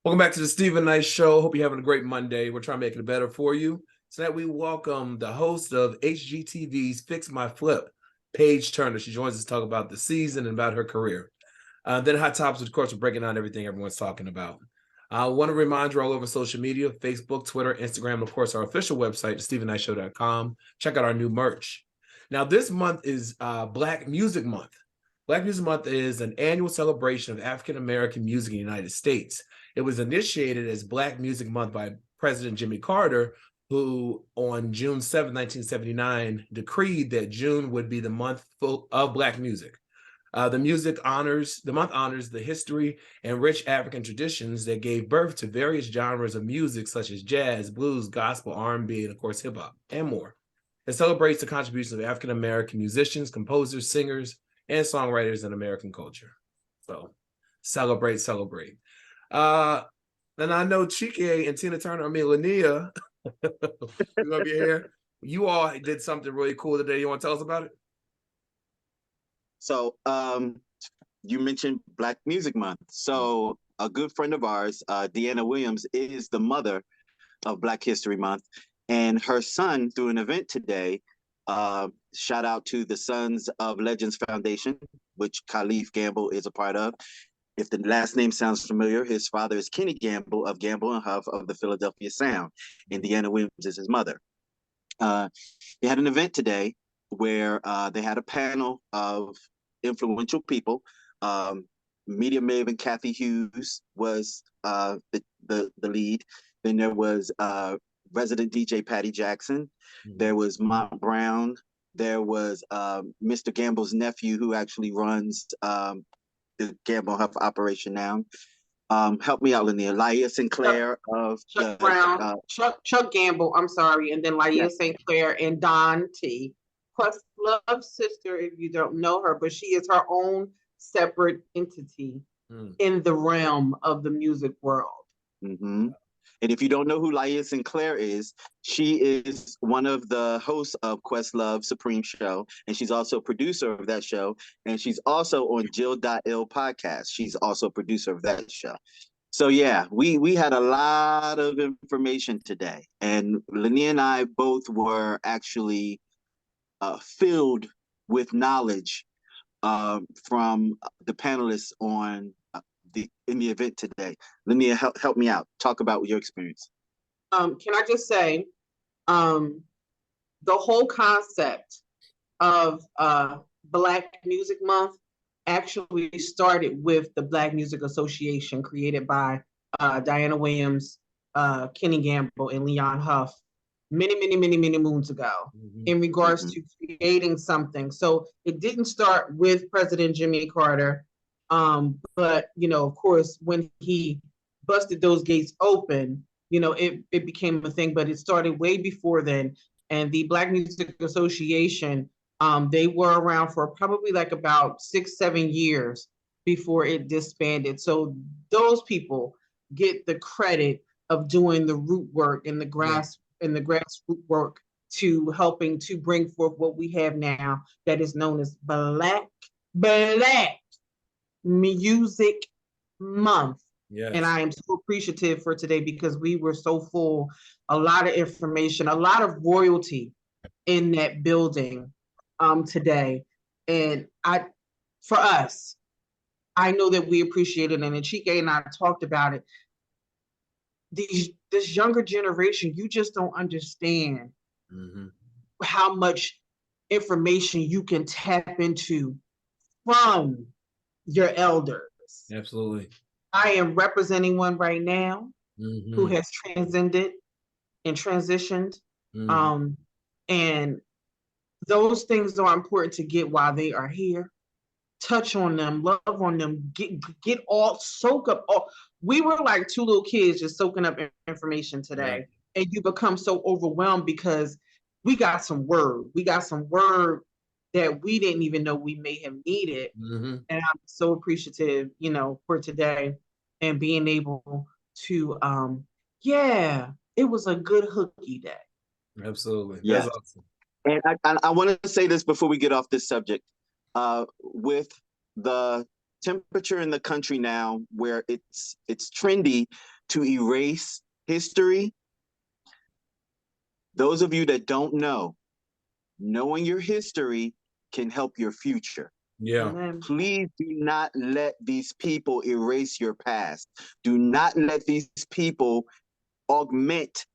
Welcome back to the Stephen Knight Show. Hope you're having a great Monday. We're trying to make it better for you. Tonight we welcome the host of HGTV's Fix My Flip, Paige Turner. She joins us to talk about the season and about her career. Then Hot Topics, of course, we're breaking down everything everyone's talking about. I want to remind you all over social media, Facebook, Twitter, Instagram, and of course, our official website, StephenKnightShow.com. Check out our new merch. Now, this month is Black Music Month. Black Music Month is an annual celebration of African-American music in the United States. It was initiated as Black Music Month by President Jimmy Carter, who on June 7, 1979, decreed that June would be the month of Black music. The month honors the history and rich African traditions that gave birth to various genres of music such as jazz, blues, gospel, R&B, and of course hip hop, and more. It celebrates the contributions of African-American musicians, composers, singers, and songwriters in American culture. So celebrate. And I know Chike and Tina Turner, Linnea, you're gonna be here. You all did something really cool today. You want to tell us about it? So you mentioned Black Music Month. So a good friend of ours, Deanna Williams, is the mother of Black History Month. And her son, through an event today, shout out to the Sons of Legends Foundation, which Khalif Gamble is a part of. If the last name sounds familiar, his father is Kenny Gamble of Gamble and Huff of the Philadelphia Sound, and Deanna Williams is his mother. They had an event today where they had a panel of influential people. Media maven Kathy Hughes was the lead. Then there was resident DJ Patty Jackson. There was Mont Brown. There was Mr. Gamble's nephew, who actually runs the Gamble Huff operation now. Help me out, Linnea. Laia Sinclair of Chuck Brown, Chuck Gamble, I'm sorry, and then Laia St. Clair and Don T. Questlove's sister, if you don't know her, but she is her own separate entity in the realm of the music world. Mm-hmm. And if you don't know who Laia Sinclair is, she is one of the hosts of Questlove Supreme Show, and she's also a producer of that show, and she's also on Jill.ill podcast. She's also a producer of that show. So yeah, we had a lot of information today, and Linnea and I both were actually filled with knowledge from the panelists on in the event today. Linnea, help me out. Talk about your experience. Can I just say, the whole concept of Black Music Month actually started with the Black Music Association created by Diana Williams, Kenny Gamble, and Leon Huff many moons ago in regards to creating something. So it didn't start with President Jimmy Carter. But, of course, when he busted those gates open, it became a thing, but it started way before then. And the Black Music Association, they were around for probably like about 6-7 years before it disbanded. So those people get the credit of doing the root work and the grassroots work to helping to bring forth what we have now that is known as Black Music Month. Yes. And I am so appreciative for today because we were so full, a lot of information, a lot of royalty in that building today. And for us, I know that we appreciate it. And Chike and I talked about it. This younger generation, you just don't understand how much information you can tap into from your elders. Absolutely. I am representing one right now who has transcended and transitioned. And those things are important to get while they are here. Touch on them, love on them, get all, soak up all. We were like two little kids just soaking up information today. And you become so overwhelmed because we got some word. We got some word that we didn't even know we may have needed. And I'm so appreciative, for today and being able to, it was a good hooky day. Absolutely. Yeah. That's awesome. And I want to say this before we get off this subject. With the temperature in the country now where it's trendy to erase history. Those of you that don't know, knowing your history can help your future. Yeah. Amen. Please do not let these people erase your past. Do not let these people augment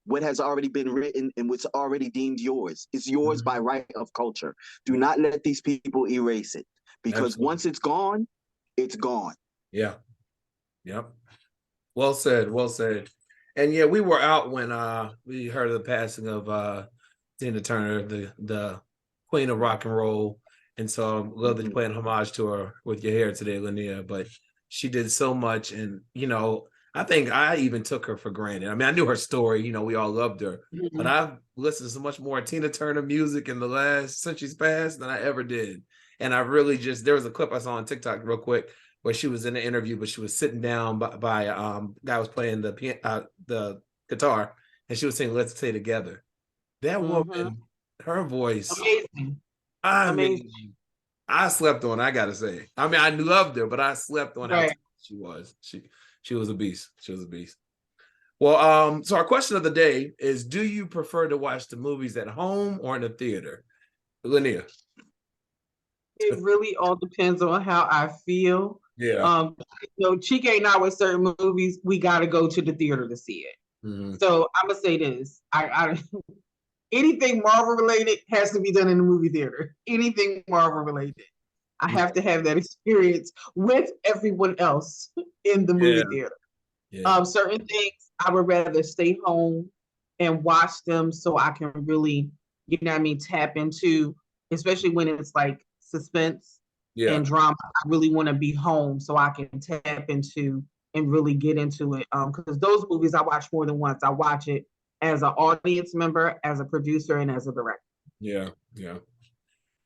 what has already been written and what's already deemed yours. It's yours by right of culture. Do not let these people erase it, because Absolutely. once it's gone, it's gone. Yeah. Yep. Well said. Well said. And yeah, we were out when we heard of the passing of Tina Turner, the queen of rock and roll. And so I love that you're playing homage to her with your hair today, Linnea. But she did so much, and I think I even took her for granted. I mean, I knew her story. We all loved her, but I've listened to so much more Tina Turner music in the last since she's passed than I ever did. And I really there was a clip I saw on TikTok real quick where she was in an interview, but she was sitting down by guy was playing the guitar, and she was singing "Let's Stay Together." That woman, her voice, Amazing. I Amazing. mean, I slept on. I gotta say, I mean, I loved her, but I slept on how Right. talented she was. She was a beast. She was a beast. Well, so our question of the day is: do you prefer to watch the movies at home or in the theater, Linnea? It really all depends on how I feel. Yeah. Chica and I with certain movies, we got to go to the theater to see it. So I'm gonna say this: I anything Marvel related has to be done in the movie theater. Anything Marvel related, I have to have that experience with everyone else in the movie theater. Yeah. Certain things I would rather stay home and watch them so I can really, tap into, especially when it's like suspense and drama. I really want to be home so I can tap into and really get into it. Because those movies I watch more than once. I watch it as an audience member, as a producer, and as a director. Yeah.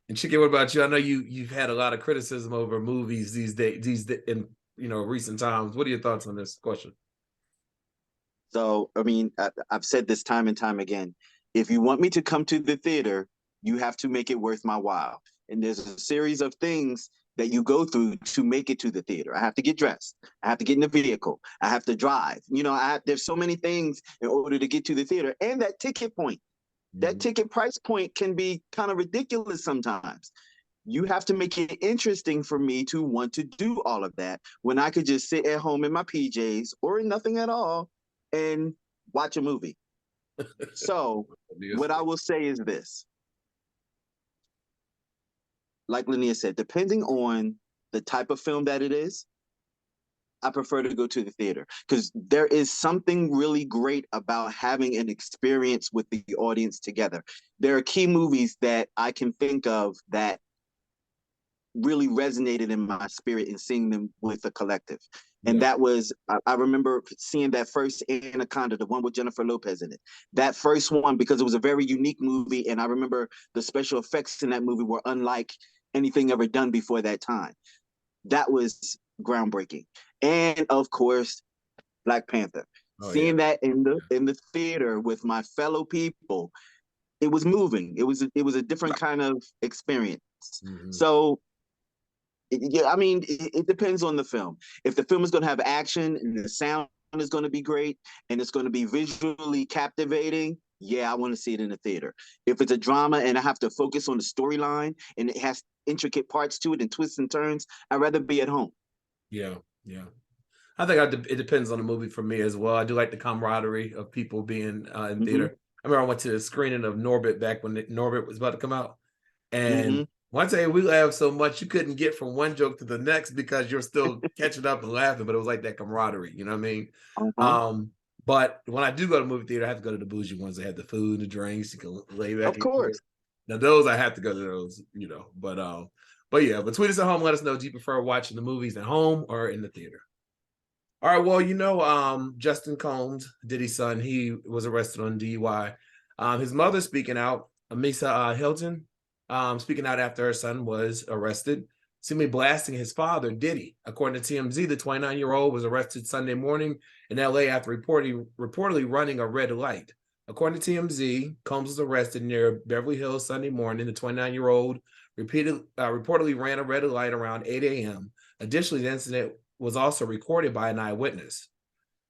And Chicky, what about you? I know you've had a lot of criticism over movies these days, in recent times. What are your thoughts on this question? So, I mean, I've said this time and time again. If you want me to come to the theater, you have to make it worth my while. And there's a series of things that you go through to make it to the theater. I have to get dressed. I have to get in the vehicle. I have to drive. There's so many things in order to get to the theater. And that ticket point, that ticket price point can be kind of ridiculous sometimes. You have to make it interesting for me to want to do all of that when I could just sit at home in my PJs or in nothing at all and watch a movie. So what I will say is this. Like Linnea said, depending on the type of film that it is, I prefer to go to the theater because there is something really great about having an experience with the audience together. There are key movies that I can think of that really resonated in my spirit and seeing them with a collective. And that was, I remember seeing that first Anaconda, the one with Jennifer Lopez in it. That first one, because it was a very unique movie. And I remember the special effects in that movie were unlike anything ever done before that time. That was groundbreaking. And of course, Black Panther. Seeing that in the theater with my fellow people, it was moving. It was a different kind of experience. So I mean, it depends on the film. If the film is going to have action and the sound is going to be great and it's going to be visually captivating, I want to see it in the theater. If it's a drama and I have to focus on the storyline and it has intricate parts to it and twists and turns, I'd rather be at home. Yeah. I think it depends on the movie for me as well. I do like the camaraderie of people being in theater. I remember I went to the screening of Norbit back when Norbit was about to come out. And one day we laughed so much you couldn't get from one joke to the next because you're still catching up and laughing, but it was like that camaraderie, you know what I mean? But when I do go to the movie theater, I have to go to the bougie ones that have the food and the drinks. You can lay back. Of course. Now those I have to go to those, but yeah, but tweet us at home. Let us know, do you prefer watching the movies at home or in the theater? All right, well, Justin Combs, Diddy's son, he was arrested on DUI. His mother speaking out, Amisa Hilton, speaking out after her son was arrested, seemingly blasting his father, Diddy. According to TMZ, the 29-year-old was arrested Sunday morning in LA after reportedly running a red light. According to TMZ, Combs was arrested near Beverly Hills Sunday morning. The 29-year-old reportedly ran a red light around 8 a.m. Additionally, the incident was also recorded by an eyewitness.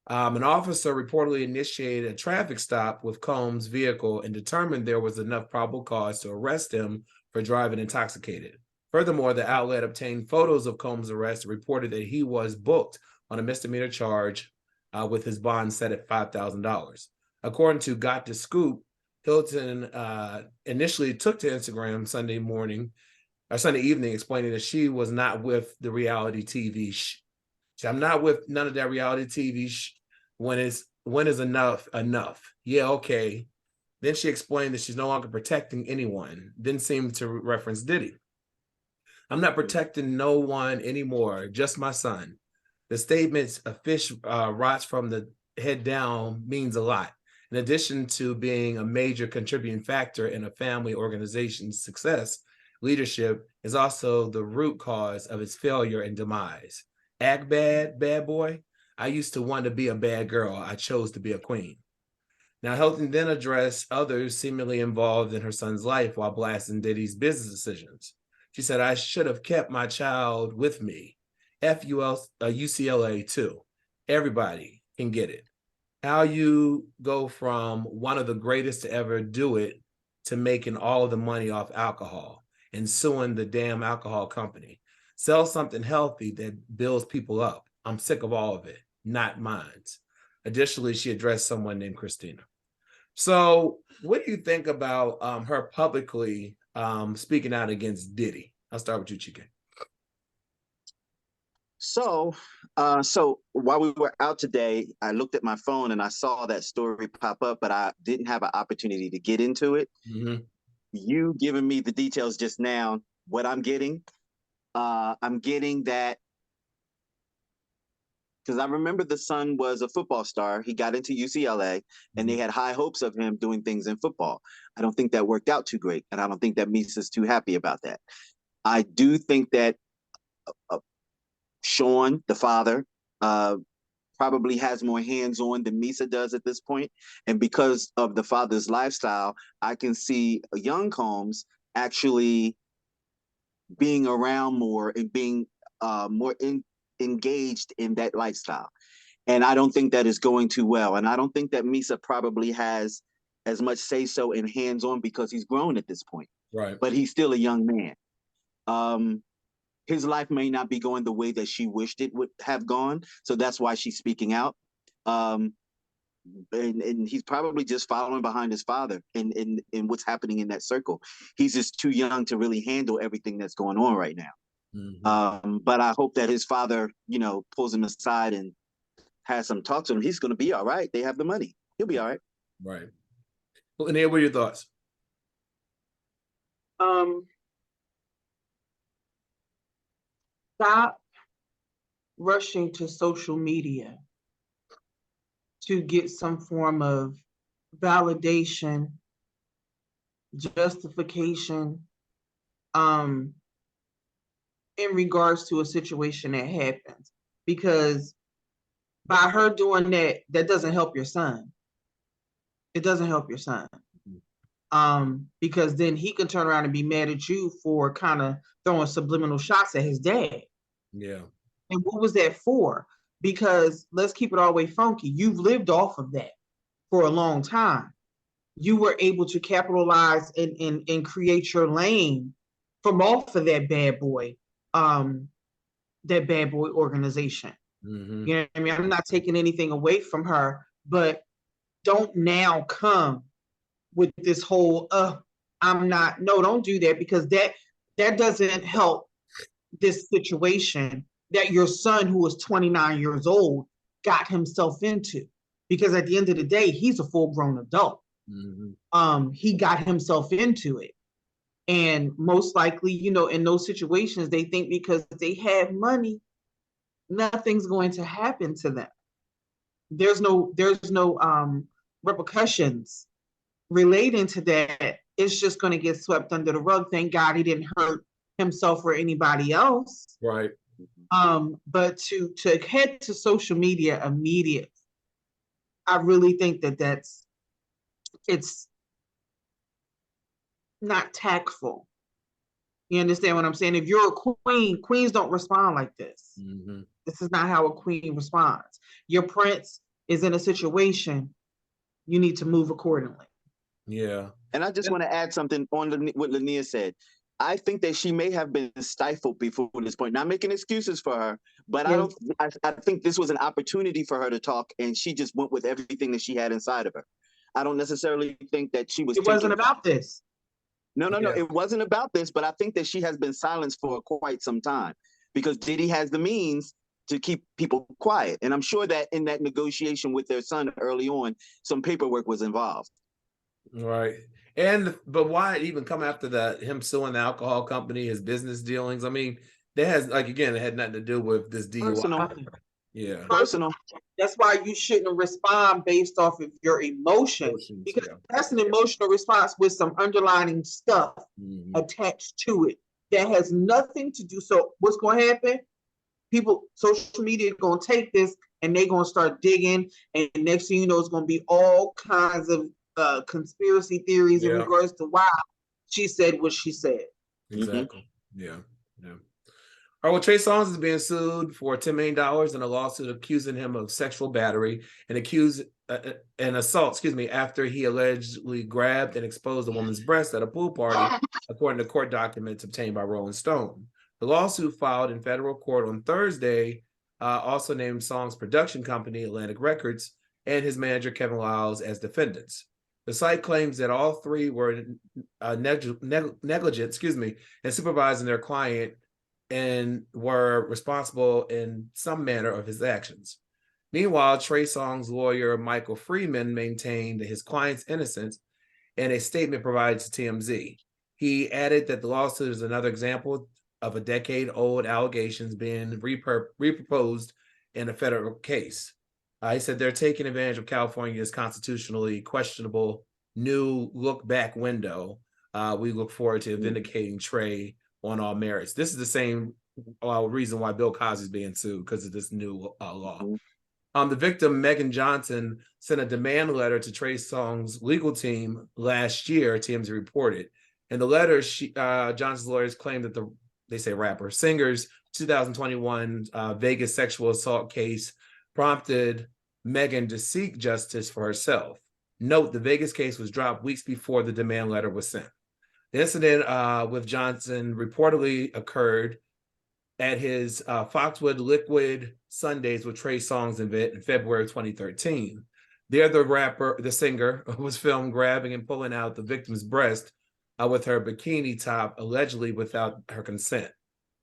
An officer reportedly initiated a traffic stop with Combs' vehicle and determined there was enough probable cause to arrest him for driving intoxicated. Furthermore, the outlet obtained photos of Combs' arrest and reported that he was booked on a misdemeanor charge with his bond set at $5,000. According to Got the Scoop, Hilton initially took to Instagram Sunday evening, explaining that she was not with the reality TV. I'm not with none of that reality TV. When is enough? Yeah, okay. Then she explained that she's no longer protecting anyone. Then seemed to reference Diddy. I'm not protecting no one anymore, just my son. The statements "a fish rots from the head down" means a lot. In addition to being a major contributing factor in a family organization's success, leadership is also the root cause of its failure and demise. Act bad, bad boy. I used to want to be a bad girl. I chose to be a queen. Now, Hilton then addressed others seemingly involved in her son's life while blasting Diddy's business decisions. She said, I should have kept my child with me. UCLA too. Everybody can get it. How you go from one of the greatest to ever do it to making all of the money off alcohol and suing the damn alcohol company. Sell something healthy that builds people up. I'm sick of all of it, not mine. Additionally, she addressed someone named Christina. So what do you think about her publicly speaking out against Diddy? I'll start with you, Chike. So while we were out today, I looked at my phone and I saw that story pop up, but I didn't have an opportunity to get into it. Mm-hmm. You giving me the details just now, what I'm getting that, because I remember the son was a football star. He got into UCLA and they had high hopes of him doing things in football. I don't think that worked out too great. And I don't think that Misa's too happy about that. I do think that Sean, the father, probably has more hands-on than Misa does at this point. And because of the father's lifestyle, I can see young Combs actually being around more and being engaged in that lifestyle. And I don't think that is going too well. And I don't think that Misa probably has as much say-so and hands-on because he's grown at this point. Right. But he's still a young man. His life may not be going the way that she wished it would have gone. So that's why she's speaking out. And he's probably just following behind his father in what's happening in that circle. He's just too young to really handle everything that's going on right now. Mm-hmm. But I hope that his father, pulls him aside and has some talk to him. He's going to be all right. They have the money. He'll be all right. Right. Well, and what are your thoughts? Stop rushing to social media to get some form of validation, justification, in regards to a situation that happens. Because by her doing that, that doesn't help your son. It doesn't help your son. Because then he can turn around and be mad at you for kind of throwing subliminal shots at his dad. Yeah. And what was that for? Because let's keep it all the way funky. You've lived off of that for a long time. You were able to capitalize and create your lane from off of that bad boy organization. Mm-hmm. You know what I mean? I'm not taking anything away from her, but don't now come with this whole don't do that, because that doesn't help this situation that your son, who is 29 years old, got himself into. Because at the end of the day, he's a full-grown adult. Mm-hmm. He got himself into it. And most likely, in those situations, they think because they have money, nothing's going to happen to them. There's no repercussions relating to that. It's just going to get swept under the rug. Thank God he didn't hurt himself or anybody else. Right. But to head to social media immediately, I really think it's not tactful. You understand what I'm saying? If you're a queen, queens don't respond like this. Mm-hmm. This is not how a queen responds. Your prince, is in a situation, you need to move accordingly. Yeah. And I just want to add something on what Lania said. I think that she may have been stifled before this point. Not making excuses for her, but Yeah. I think this was an opportunity for her to talk, and she just went with everything that she had inside of her. I don't necessarily think that she was. It wasn't about this. No, Yeah. it wasn't about this, but I think that she has been silenced for quite some time because Diddy has the means to keep people quiet. And I'm sure that in that negotiation with their son early on, some paperwork was involved. Right. But why even come after that, him suing the alcohol company, his business dealings? I mean, that has, like, again, it had nothing to do with this DUI. Personal. Yeah. Personal. That's why you shouldn't respond based off of your emotions, because that's an emotional response with some underlining stuff attached to it that has nothing to do. So what's going to happen? People, social media is going to take this and they're going to start digging, and next thing you know, it's going to be all kinds of conspiracy theories in regards to why she said what she said. Exactly. Yeah. All right, well, Trey Songz is being sued for $10 million in a lawsuit accusing him of sexual battery and assault, after he allegedly grabbed and exposed a woman's breast at a pool party, according to court documents obtained by Rolling Stone. The lawsuit filed in federal court on Thursday also named Songz production company, Atlantic Records, and his manager, Kevin Liles, as defendants. The site claims that all three were negligent, in supervising their client and were responsible in some manner of his actions. Meanwhile, Trey Songz lawyer Michael Freeman maintained his client's innocence in a statement provided to TMZ. He added that the lawsuit is another example of a decade-old allegations being reproposed in a federal case. He said they're taking advantage of California's constitutionally questionable new look-back window. We look forward to vindicating Trey on all merits. This is the same reason why Bill Cosby's being sued, because of this new law. The victim, Megan Johnson, sent a demand letter to Trey Songz' legal team last year, TMZ reported. In the letter, Johnson's lawyers claimed that singer's 2021 Vegas sexual assault case prompted Megan to seek justice for herself. Note, the Vegas case was dropped weeks before the demand letter was sent. The incident with Johnson reportedly occurred at his Foxwood Liquid Sundays with Trey Songz event in February 2013. There, the singer, was filmed grabbing and pulling out the victim's breast with her bikini top, allegedly without her consent.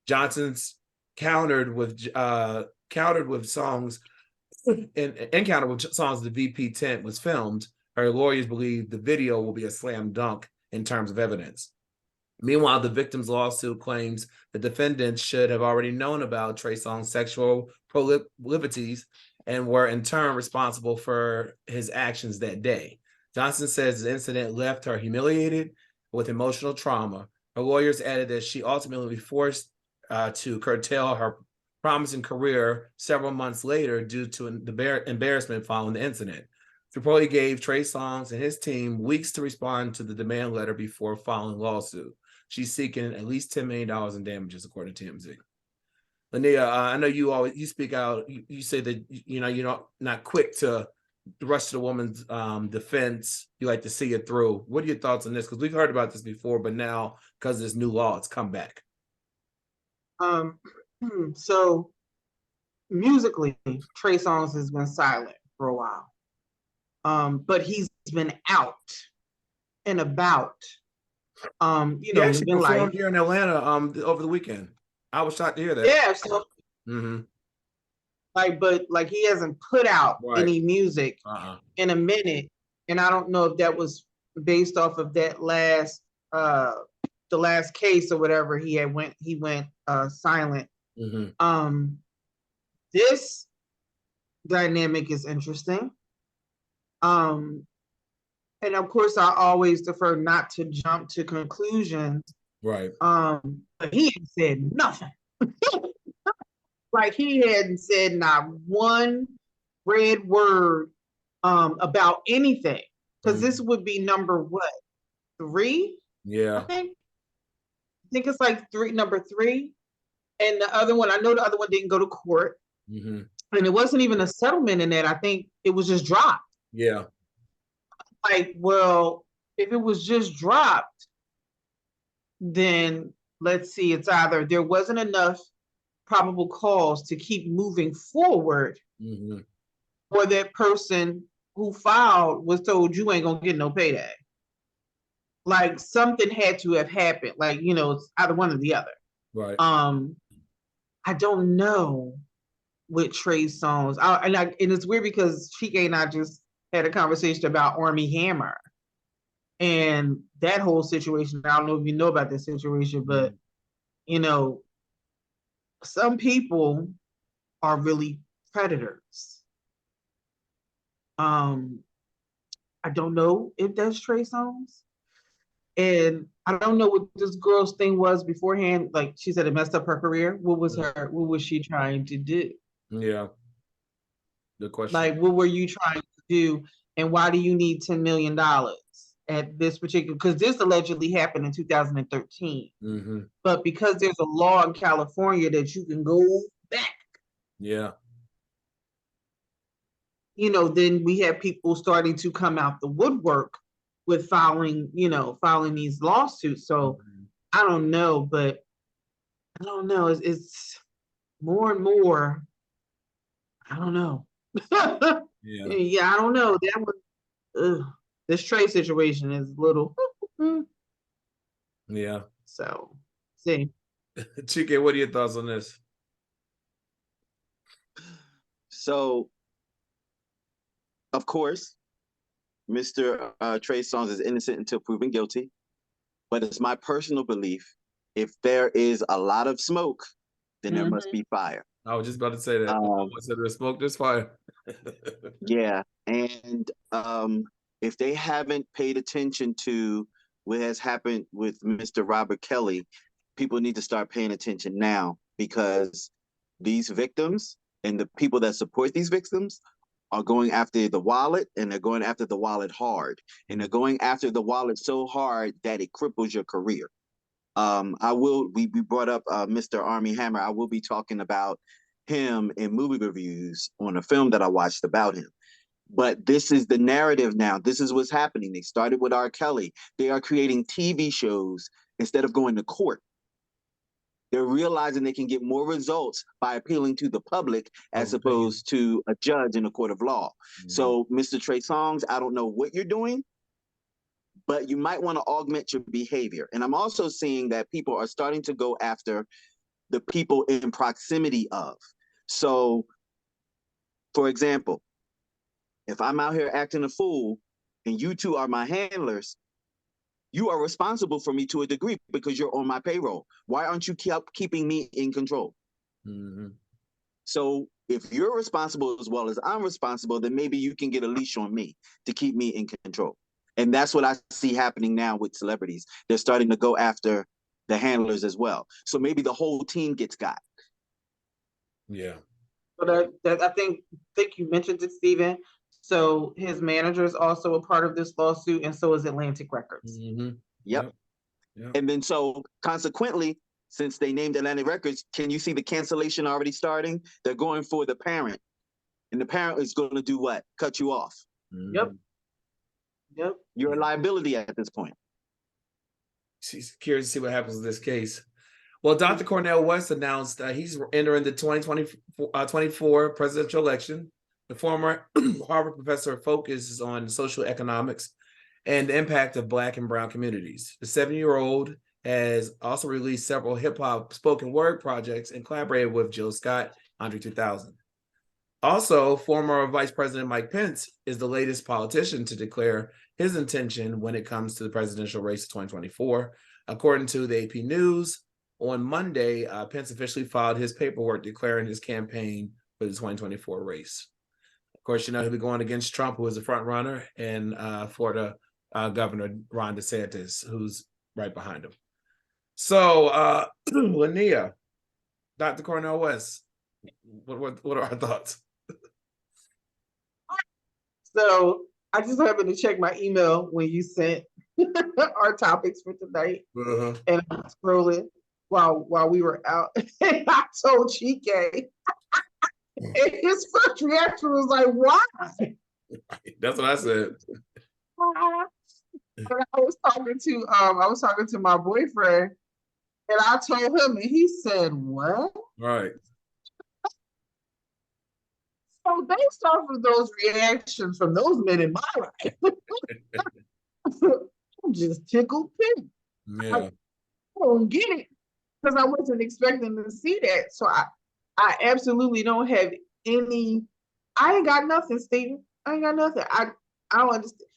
Johnson's encountered with Songz. The VP tent was filmed. Her lawyers believe the video will be a slam dunk in terms of evidence. Meanwhile, the victim's lawsuit claims the defendants should have already known about Trey Songz' sexual proclivities and were in turn responsible for his actions that day. Johnson says the incident left her humiliated with emotional trauma. Her lawyers added that she ultimately forced to curtail her promising career several months later due to embarrassment following the incident. The reportedly gave Trey Songz and his team weeks to respond to the demand letter before filing lawsuit. She's seeking at least $10 million in damages, according to TMZ. Lania, I know you speak out. You say that you're not quick to rush to the woman's defense. You like to see it through. What are your thoughts on this? Because we've heard about this before, but now because of this new law, it's come back. So musically, Trey Songz has been silent for a while. But he's been out and about. He actually performed here in Atlanta over the weekend. I was shocked to hear that. Yeah, so but he hasn't put out any music in a minute, and I don't know if that was based off of that the last case or whatever. He went silent. This dynamic is interesting. And of course, I always defer not to jump to conclusions. Right. But he hadn't said nothing. He hadn't said not one red word about anything. Because this would be number 3? Yeah. I think it's number 3. And the other one, I know the other one didn't go to court. And it wasn't even a settlement in that. I think it was just dropped. Yeah. Like, well, if it was just dropped, then let's see, it's either there wasn't enough probable cause to keep moving forward, or that person who filed was told you ain't gonna get no payday. Like something had to have happened. Like, it's either one or the other. Right. I don't know with Trey Songz. And it's weird because Chike and I just had a conversation about Armie Hammer and that whole situation. I don't know if you know about this situation, but some people are really predators. I don't know if that's Trey Songz. And I don't know what this girl's thing was beforehand. Like she said, it messed up her career. What was she trying to do? Yeah. Good question. Like, what were you trying to do? And why do you need $10 million at this particular? Because this allegedly happened in 2013. But because there's a law in California that you can go back. Yeah. Then we have people starting to come out the woodwork with filing these lawsuits. So I don't know, but I don't know. It's more and more. I don't know. Yeah, I don't know. That one, this Trey situation is a little. Yeah. So, see. Chike, what are your thoughts on this? So, of course, Mr. Trey Songz is innocent until proven guilty. But it's my personal belief, if there is a lot of smoke, then there must be fire. I was just about to say that. Once there's smoke, there's fire. Yeah. And if they haven't paid attention to what has happened with Mr. Robert Kelly, people need to start paying attention now, because these victims and the people that support these victims are going after the wallet, and they're going after the wallet hard, and they're going after the wallet so hard that it cripples your career. We brought up Mr. Armie Hammer. I will be talking about him in movie reviews on a film that I watched about him. But this is the narrative now. This is what's happening. They started with R. Kelly. They are creating TV shows instead of going to court. They're realizing they can get more results by appealing to the public as opposed to a judge in a court of law. So, Mr. Trey Songz, I don't know what you're doing, but you might want to augment your behavior. And I'm also seeing that people are starting to go after the people in proximity of. So, for example, if I'm out here acting a fool and you two are my handlers, you are responsible for me to a degree because you're on my payroll. Why aren't you keeping me in control? So if you're responsible as well as I'm responsible, then maybe you can get a leash on me to keep me in control. And that's what I see happening now with celebrities. They're starting to go after the handlers as well. So maybe the whole team gets got. Yeah. But I think you mentioned it, Stephen. So his manager is also a part of this lawsuit, and so is Atlantic Records. Yep. And then so consequently, since they named Atlantic Records, can you see the cancellation already starting? They're going for the parent. And the parent is going to do what? Cut you off. Yep. You're a liability at this point. She's curious to see what happens in this case. Well, Dr. Cornel West announced he's entering the 2024 presidential election. The former Harvard professor focuses on social economics and the impact of Black and Brown communities. The 70-year-old has also released several hip-hop spoken word projects and collaborated with Jill Scott, Andre 2000. Also, former Vice President Mike Pence is the latest politician to declare his intention when it comes to the presidential race of 2024. According to the AP News, on Monday, Pence officially filed his paperwork declaring his campaign for the 2024 race. Of course, he'll be going against Trump, who is the front runner, and Florida Governor Ron DeSantis, who's right behind him. So, Linnea, Dr. Cornel West, what are our thoughts? So I just happened to check my email when you sent our topics for tonight, and I was scrolling while we were out, and I told Chike, And his first reaction was like, why? That's what I said. And I was talking to my boyfriend, and I told him, and he said, "What?" Right. So based off of those reactions from those men in my life, I'm just tickled pink. Yeah. I don't get it because I wasn't expecting to see that. So I absolutely don't have any. I ain't got nothing, Stephen. I ain't got nothing. I don't understand.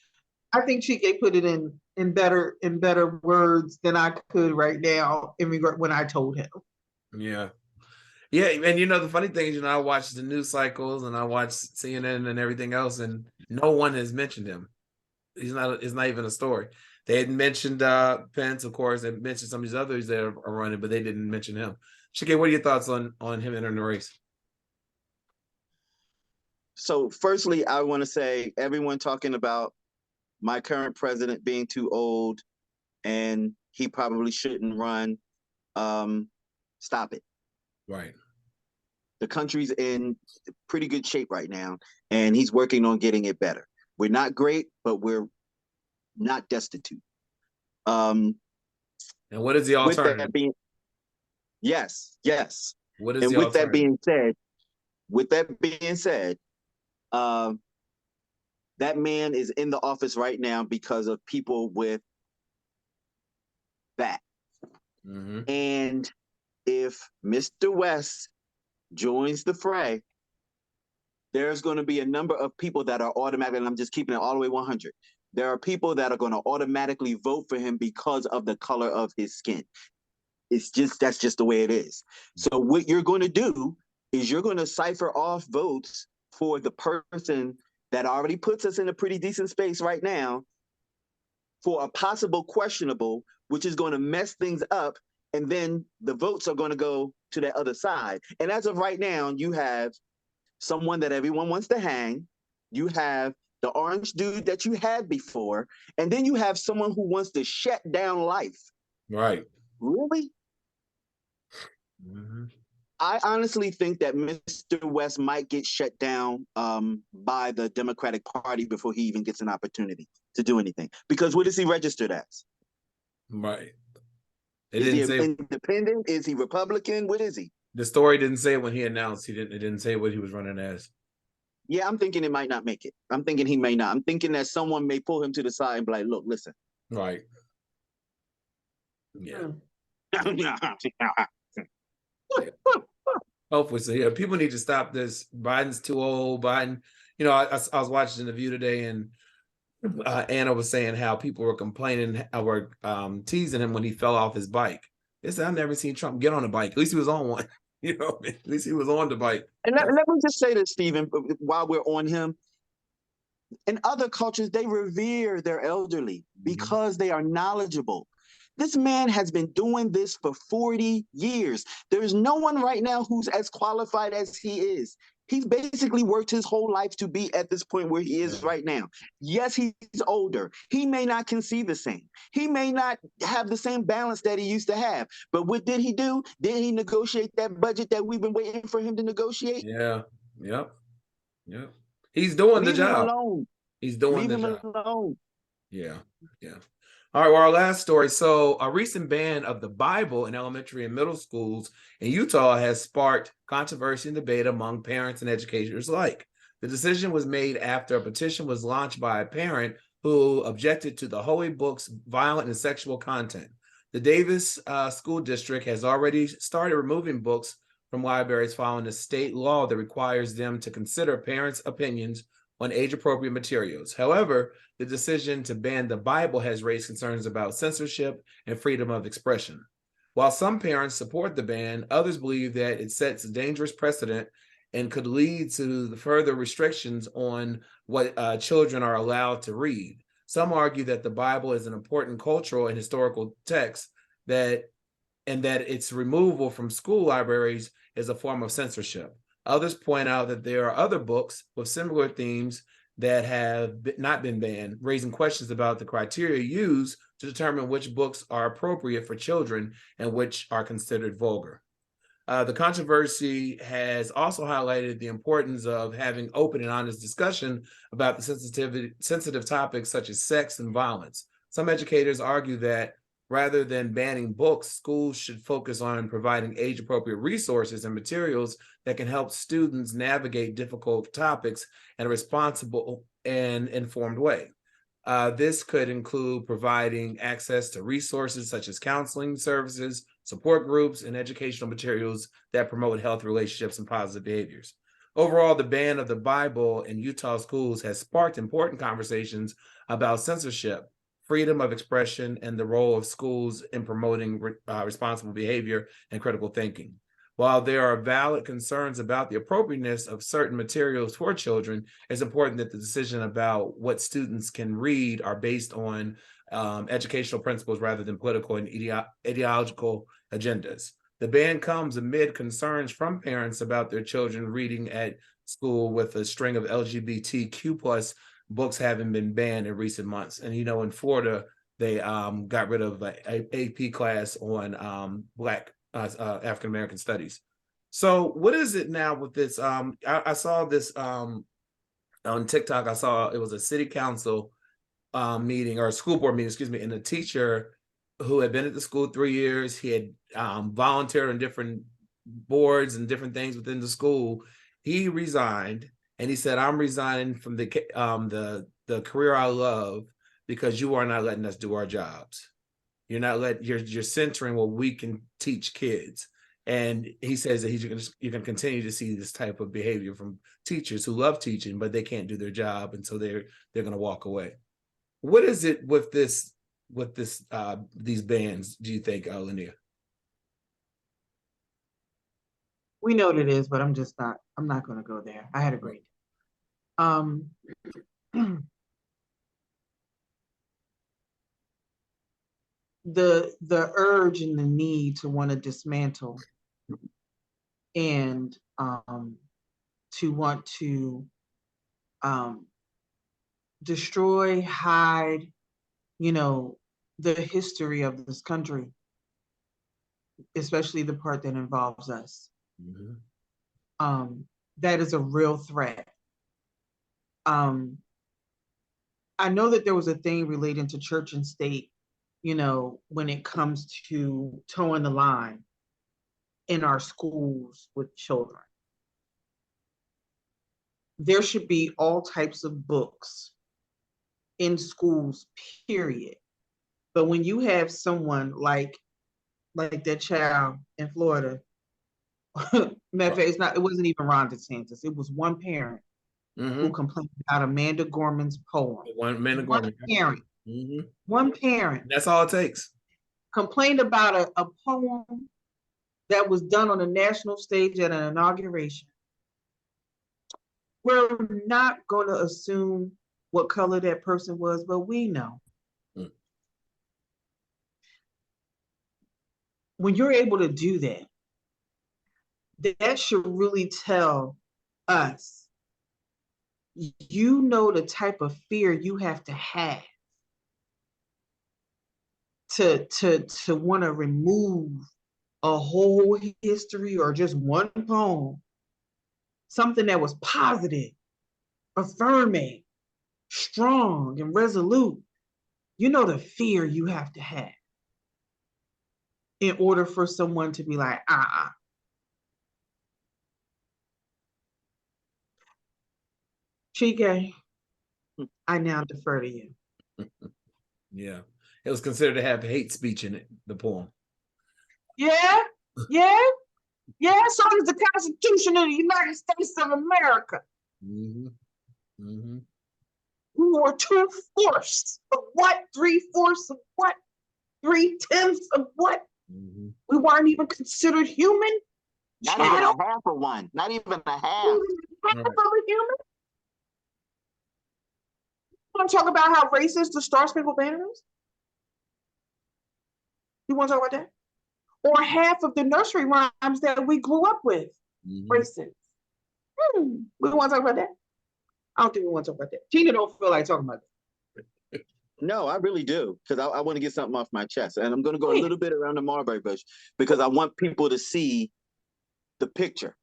I think Chike put it in better words than I could right now in regard when I told him. Yeah. Yeah, and the funny thing is, I watch the news cycles and I watch CNN and everything else, and no one has mentioned him. It's not even a story. They had mentioned Pence, of course, and mentioned some of these others that are running, but they didn't mention him. Chike, what are your thoughts on him entering the race? So firstly, I want to say everyone talking about my current president being too old and he probably shouldn't run. Stop it. Right. The country's in pretty good shape right now, and he's working on getting it better. We're not great, but we're not destitute. And what is the alternative? Yes. What is and the with alternative? that being said, that man is in the office right now because of people with that. Mm-hmm. And if Mr. West joins the fray, there's going to be a number of people that are automatically, and I'm just keeping it all the way 100. There are people that are going to automatically vote for him because of the color of his skin. That's just the way it is. So what you're going to do is you're going to cipher off votes for the person that already puts us in a pretty decent space right now for a possible questionable, which is going to mess things up. And then the votes are going to go to that other side. And as of right now, you have someone that everyone wants to hang. You have the orange dude that you had before. And then you have someone who wants to shut down life. Right. Really? Mm-hmm. I honestly think that Mr. West might get shut down by the Democratic Party before he even gets an opportunity to do anything. Because what is he registered as? Right. Is he independent? Is he Republican? What is he? The story didn't say when he announced. It didn't say what he was running as. Yeah, I'm thinking it might not make it. I'm thinking he may not. I'm thinking that someone may pull him to the side and be like, look, listen. Right. Yeah. Hopefully so. Yeah, people need to stop this. Biden's too old. Biden, I was watching the View today, and Anna was saying how people were complaining, were teasing him when he fell off his bike. They said, I've never seen Trump get on a bike. At least he was on one. At least he was on the bike. And let me just say this, Stephen, while we're on him. In other cultures, they revere their elderly because they are knowledgeable. This man has been doing this for 40 years. There's no one right now who's as qualified as he is. He's basically worked his whole life to be at this point where he is right now. Yes, he's older. He may not conceive the same. He may not have the same balance that he used to have. But what did he do? Did he negotiate that budget that we've been waiting for him to negotiate? Yeah. Yep. Yep. He's doing the job. Leave him alone. He's doing the job. Leave him alone. Yeah. Yeah. All right, well, our last story. So a recent ban of the Bible in elementary and middle schools in Utah has sparked controversy and debate among parents and educators alike. The decision was made after a petition was launched by a parent who objected to the holy book's violent and sexual content. The Davis School District has already started removing books from libraries following a state law that requires them to consider parents' opinions on age-appropriate materials. However, the decision to ban the Bible has raised concerns about censorship and freedom of expression. While some parents support the ban, others believe that it sets a dangerous precedent and could lead to the further restrictions on what children are allowed to read. Some argue that the Bible is an important cultural and historical text and that its removal from school libraries is a form of censorship. Others point out that there are other books with similar themes that have not been banned, raising questions about the criteria used to determine which books are appropriate for children and which are considered vulgar. The controversy has also highlighted the importance of having open and honest discussion about the sensitive topics such as sex and violence. Some educators argue that rather than banning books, schools should focus on providing age-appropriate resources and materials that can help students navigate difficult topics in a responsible and informed way. This could include providing access to resources such as counseling services, support groups, and educational materials that promote healthy relationships and positive behaviors. Overall, the ban of the Bible in Utah schools has sparked important conversations about censorship, freedom of expression, and the role of schools in promoting responsible behavior and critical thinking. While there are valid concerns about the appropriateness of certain materials for children, it's important that the decision about what students can read are based on educational principles rather than political and ideological agendas. The ban comes amid concerns from parents about their children reading at school, with a string of LGBTQ plus books having been banned in recent months. And, in Florida, they got rid of an AP class on Black African-American studies. So what is it now with this? I saw this on TikTok. I saw it was a city council meeting, or a school board meeting, excuse me, and a teacher who had been at the school 3 years. He had volunteered on different boards and different things within the school. He resigned, and he said, "I'm resigning from the career I love because you are not letting us do our jobs. You're centering what we can teach kids." And he says that you're going to continue to see this type of behavior from teachers who love teaching, but they can't do their job, and so they're going to walk away. What is it with these bans, do you think, Linnea? We know what it is, but I'm not going to go there. I had a great the urge and the need to want to dismantle and to want to destroy, hide, the history of this country, especially the part that involves us. Mm-hmm. That is a real threat. I know that there was a thing relating to church and state, when it comes to towing the line in our schools with children. There should be all types of books in schools, period. But when you have someone like that child in Florida, it wasn't even Ron DeSantis. It was one parent who complained about Amanda Gorman's poem. One parent. Mm-hmm. One parent. That's all it takes. Complained about a poem that was done on a national stage at an inauguration. We're not going to assume what color that person was, but we know. When you're able to do that, that should really tell us, the type of fear you have to want to remove a whole history or just one poem, something that was positive, affirming, strong, and resolute. The fear you have to have in order for someone to be like, Chike, I now defer to you. Yeah. It was considered to have hate speech in it, the poem. Yeah. So is the Constitution of the United States of America. Mm-hmm. Mm-hmm. We were 2/4 of what? 3/4 of what? 3/10 of what? Mm-hmm. We weren't even considered human. Not even a half of one. Not even a half. Half of a human. You want to talk about how racist the Star Spangled Banner is? You want to talk about that? Or half of the nursery rhymes that we grew up with, racist. We want to talk about that? I don't think we want to talk about that. Tina don't feel like talking about that. No, I really do, because I want to get something off my chest. And I'm going to go a little bit around the Marbury bush, because I want people to see the picture.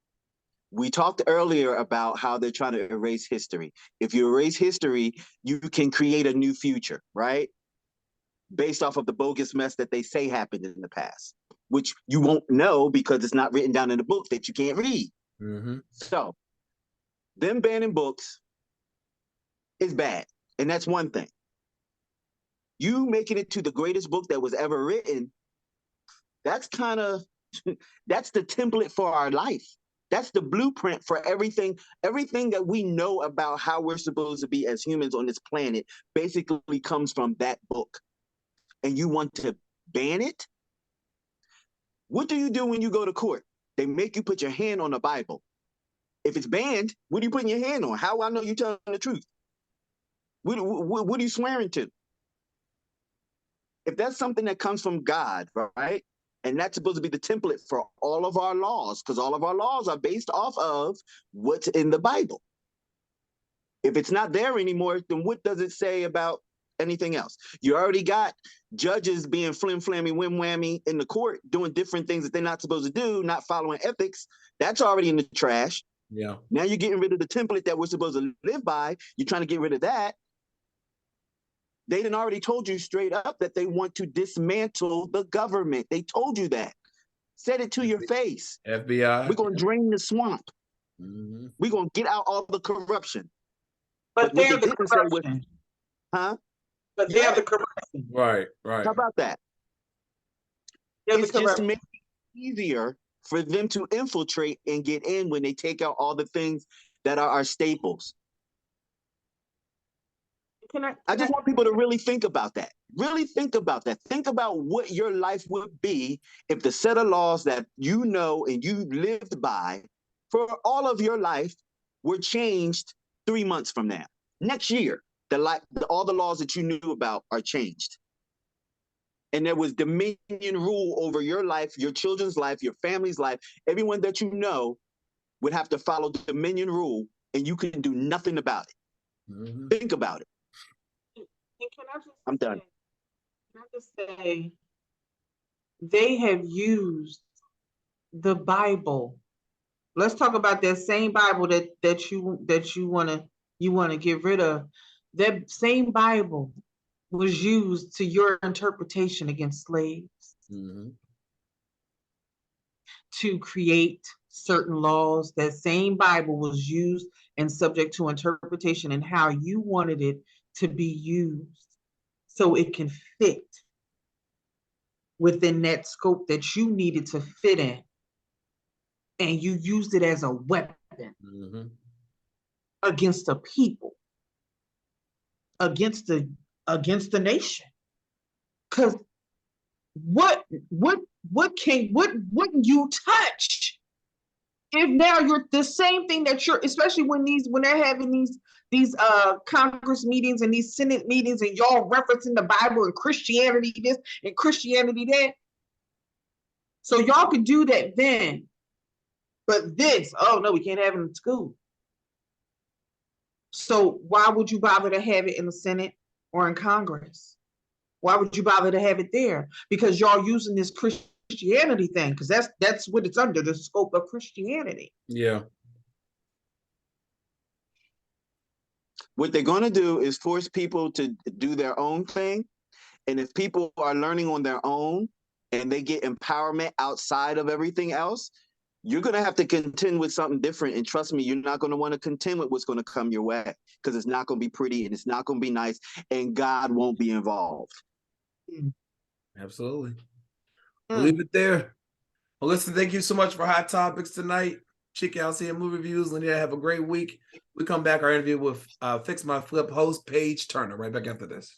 We talked earlier about how they're trying to erase history. If you erase history, you can create a new future, right? Based off of the bogus mess that they say happened in the past, which you won't know because it's not written down in the book that you can't read. Mm-hmm. So them banning books is bad. And that's one thing. You making it to the greatest book that was ever written, that's kind of, that's the template for our life. That's the blueprint for everything that we know about how we're supposed to be as humans on this planet basically comes from that book. And you want to ban it? What do you do when you go to court? They make you put your hand on the Bible. If it's banned, what are you putting your hand on? How I know you're telling the truth? What are you swearing to? If that's something that comes from God, right? And that's supposed to be the template for all of our laws, because all of our laws are based off of what's in the Bible. If it's not there anymore, then what does it say about anything else? You already got judges being flim-flammy, whim-whammy in the court, doing different things that they're not supposed to do, not following ethics. That's already in the trash. Yeah. Now you're getting rid of the template that we're supposed to live by. You're trying to get rid of that. They done already told you straight up that they want to dismantle the government. They told you that. Said it to your face. FBI. We're going to drain the swamp. Mm-hmm. We're going to get out all the corruption. But what they're they the didn't say was, corruption. huh? But they're the corruption. Right. How about that? They're the It's just corruption. making it easier for them to infiltrate and get in when they take out all the things that are our staples. I just want people to really think about that. Really think about that. Think about what your life would be if the set of laws that you know and you lived by for all of your life were changed 3 months from now. Next year, all the laws that you knew about are changed. And there was dominion rule over your life, your children's life, your family's life. Everyone that you know would have to follow dominion rule, and you can do nothing about it. Mm-hmm. Think about it. And can I just I'm done. Can I just say, they have used the Bible. Let's talk about that same Bible that you wanna get rid of. That same Bible was used to your interpretation against slaves, Mm-hmm. to create certain laws. That same Bible was used and subject to interpretation and how you wanted it to be used so it can fit within that scope that you needed to fit in. And you used it as a weapon Mm-hmm. against a people, against the nation. Because what wouldn't you touch if now you're the same thing that you're, especially when they're having these Congress meetings and these Senate meetings and y'all referencing the Bible and Christianity this and Christianity that. So y'all can do that then. But this, oh no, we can't have it in school. So why would you bother to have it in the Senate or in Congress? Why would you bother to have it there? Because y'all using this Christianity thing, because that's what it's under, the scope of Christianity. Yeah. What they're going to do is force people to do their own thing. And if people are learning on their own and they get empowerment outside of everything else, you're going to have to contend with something different. And trust me, you're not going to want to contend with what's going to come your way, because it's not going to be pretty and it's not going to be nice, and God won't be involved. Absolutely. We'll leave it there. Well, listen, thank you so much for Hot Topics tonight. Check out seeing movie reviews. Lydia, have a great week. We come back, our interview with Fix My Flip host, Paige Turner, right back after this.